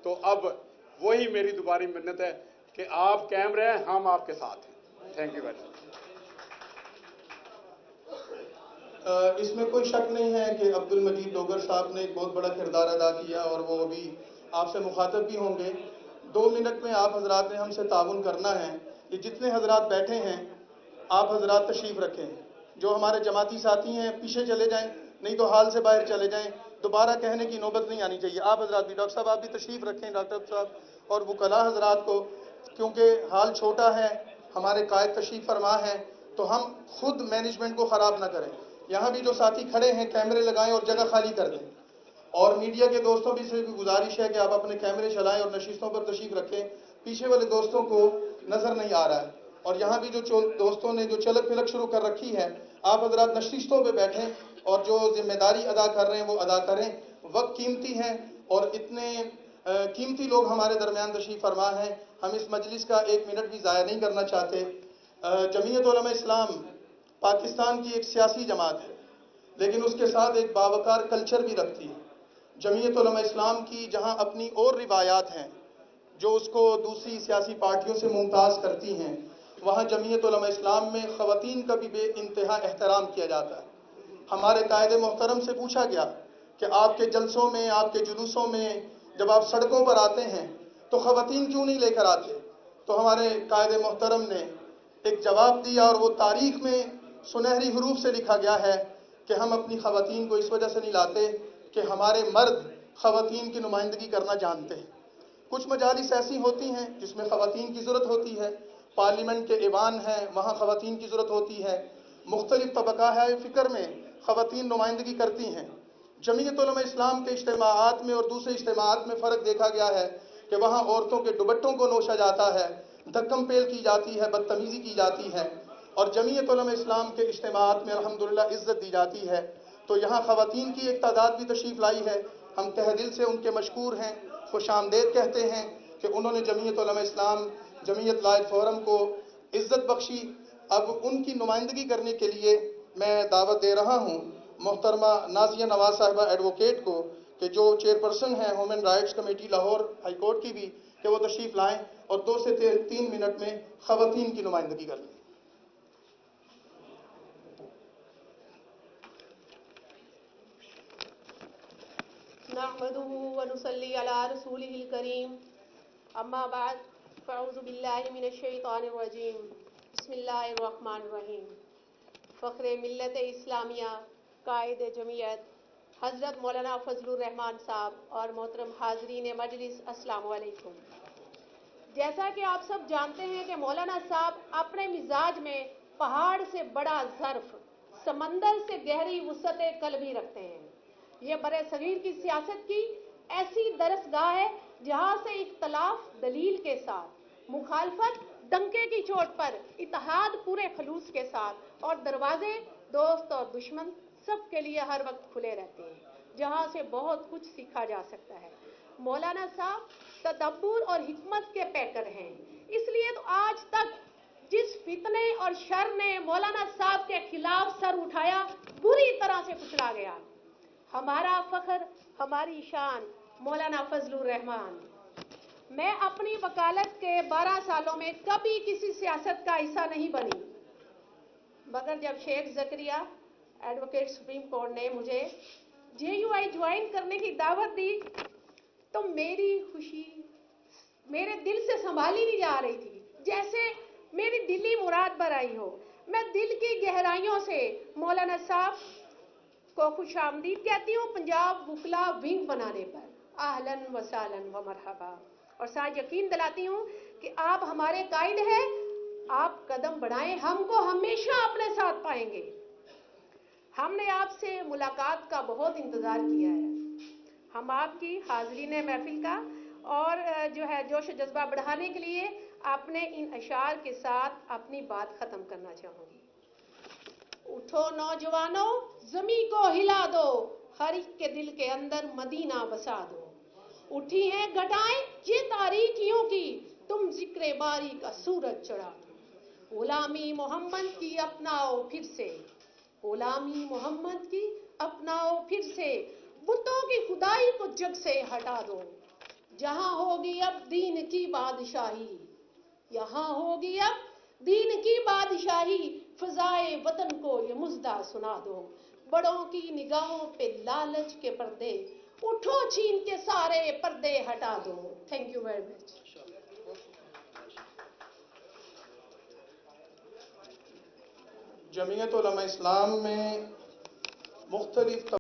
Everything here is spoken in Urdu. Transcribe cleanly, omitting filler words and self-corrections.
تو اب وہی میری دوباری منت ہے کہ آپ قائم رہیں, ہم آپ کے ساتھ ہیں. Thank you very much. اس میں کوئی شک نہیں ہے کہ عبد المجید ڈوگر صاحب نے ایک بہت بڑا کردار ادا کیا اور وہ ابھی آپ سے مخاطب بھی ہوں گے. 2 منٹ میں آپ حضرات نے ہم سے تعاون کرنا ہے. یہ جتنے حضرات بیٹھے ہیں آپ حضرات تشریف رکھیں. جو ہمارے جماعتی ساتھی ہیں پیچھے چلے جائیں, نہیں تو ہال سے باہر چلے جائیں. دوبارہ کہنے کی نوبت نہیں آنی چاہیے. آپ حضرات بھی, ڈاکٹر صاحب آپ بھی تشریف رکھیں, ڈاکٹر صاحب اور وکلاء حضرات کو, کیونکہ ہال چھوٹا ہے, ہمارے قائد تشریف فرما ہیں, تو ہم خود مینجمنٹ کو خراب نہ کریں. یہاں بھی جو ساتھی کھڑے ہیں کیمرے لگائیں اور جگہ خالی کر دیں. اور میڈیا کے دوستوں بھی سے بھی گزارش ہے کہ آپ اپنے کیمرے چلائیں اور نشستوں پر تشریف رکھیں. پیچھے والے دوستوں کو نظر نہیں آ رہا ہے. اور یہاں بھی جو دوستوں نے جو چلک پھلک شروع کر رکھی ہے, آپ حضرات نشستوں پہ بیٹھیں اور جو ذمہ داری ادا کر رہے ہیں وہ ادا کریں. وقت قیمتی ہے اور اتنے قیمتی لوگ ہمارے درمیان تشریف فرما ہیں, ہم اس مجلس کا 1 منٹ بھی ضائع نہیں کرنا چاہتے. جمعیت علماء اسلام پاکستان کی ایک سیاسی جماعت ہے, لیکن اس کے ساتھ ایک باوقار کلچر بھی رکھتی ہے. جمعیت علماء اسلام کی جہاں اپنی اور روایات ہیں جو اس کو دوسری سیاسی پارٹیوں سے ممتاز کرتی ہیں, وہاں جمعیت علماء اسلام میں خواتین کا بھی بے انتہا احترام کیا جاتا ہے. ہمارے قائد محترم سے پوچھا گیا کہ آپ کے جلسوں میں, آپ کے جلوسوں میں جب آپ سڑکوں پر آتے ہیں تو خواتین کیوں نہیں لے کر آتے؟ تو ہمارے قائد محترم نے ایک جواب دیا, اور وہ تاریخ میں سنہری حروف سے لکھا گیا ہے کہ ہم اپنی خواتین کو اس وجہ سے نہیں لاتے کہ ہمارے مرد خواتین کی نمائندگی کرنا جانتے ہیں. کچھ مجالس ایسی ہوتی ہیں جس میں خواتین کی ضرورت ہوتی ہے, پارلیمنٹ کے ایوان ہیں وہاں خواتین کی ضرورت ہوتی ہے, مختلف طبقہ ہے فکر میں خواتین نمائندگی کرتی ہیں. جمعیت علماء اسلام کے اجتماعات میں اور دوسرے اجتماعات میں فرق دیکھا گیا ہے کہ وہاں عورتوں کے دوپٹوں کو نوشا جاتا ہے, دھکم پیل کی جاتی ہے, بدتمیزی کی جاتی ہے, اور جمعیت علماء اسلام کے اجتماعات میں الحمدللہ عزت دی جاتی ہے. تو یہاں خواتین کی ایک تعداد بھی تشریف لائی ہے. ہم تہ دل سے ان کے مشکور ہیں, خوش آمدید کہتے ہیں کہ انہوں نے جمعیت علماء اسلام جمعیت لائٹ فورم کو عزت بخشی. اب ان کی نمائندگی کرنے کے لیے میں دعوت دے رہا ہوں محترمہ نازیہ نواز صاحبہ ایڈوکیٹ کو, کہ جو چیئرپرسن ہیں human rights committee Lahore high court کی بھی, کہ وہ تشریف لائیں اور 2 سے 3 منٹ میں خواتین کی نمائندگی کر لیں. نحمده ونصلي على رسوله الكريم اما بعد فاعوذ بالله من الشیطان الرجیم بسم اللہ الرحمن الرحیم. فخر ملت اسلامیہ قائد جمعیت حضرت مولانا فضل الرحمان صاحب اور محترم حاضرین مجلس, السلام علیکم. جیسا کہ آپ سب جانتے ہیں کہ مولانا صاحب اپنے مزاج میں پہاڑ سے بڑا ظرف, سمندر سے گہری وسعت قلبی رکھتے ہیں. یہ برے صغیر کی سیاست کی ایسی درسگاہ ہے جہاں سے اختلاف دلیل کے ساتھ, مخالفت ڈنکے کی چوٹ پر, اتحاد پورے خلوص کے ساتھ, اور دروازے دوست اور دشمن سب کے لیے ہر وقت کھلے رہتے ہیں, جہاں سے بہت کچھ سیکھا جا سکتا ہے. مولانا صاحب تدبر اور حکمت کے پیکر ہیں, اس لیے تو آج تک جس فتنے اور شر نے مولانا صاحب کے خلاف سر اٹھایا بری طرح سے کچلا گیا. ہمارا فخر, ہماری شان مولانا فضل الرحمان. میں اپنی وکالت کے 12 سالوں میں کبھی کسی سیاست کا حصہ نہیں بنی, مگر جب شیخ زکریا ایڈوکیٹ سپریم کورٹ نے مجھے JUI جوائن کرنے کی دعوت دی تو میری خوشی میرے دل سے سنبھالی نہیں جا رہی تھی, جیسے میری دلی مراد بھر آئی ہو. میں دل کی گہرائیوں سے مولانا صاحب کو خوش آمدید کہتی ہوں پنجاب وکلا ونگ بنانے پر. اہلاً و سہلاً و مرحبا. اور ساتھ یقین دلاتی ہوں کہ آپ ہمارے قائد ہیں, آپ قدم بڑھائیں, ہم کو ہمیشہ اپنے ساتھ پائیں گے. ہم نے آپ سے ملاقات کا بہت انتظار کیا ہے. ہم آپ کی حاضرین محفل کا اور جو ہے جوش و جذبہ بڑھانے کے لیے اپنے ان اشعار کے ساتھ اپنی بات ختم کرنا چاہوں گی. اٹھو نوجوانوں زمین کو ہلا دو, ہر ایک کے دل کے اندر مدینہ بسا دو. اٹھی ہیں گھٹائیں یہ تاریکیوں کی, تم ذکر باری کا سورج چڑھا دو. غلامی محمد کی اپناؤ پھر سے, غلامی محمد کی اپناؤ پھر سے, بتوں کی خدائی کو جگ سے ہٹا دو. جہاں ہوگی اب دین کی بادشاہی، یہاں ہوگی اب دین کی بادشاہی، فضائے وطن کو یہ مژدہ سنا دو، بڑوں کی نگاہوں پہ لالچ کے پردے، اٹھو چھین کے سارے پردے ہٹا دو۔ Thank you very much. Jamiat Ulema Islam میں مختلف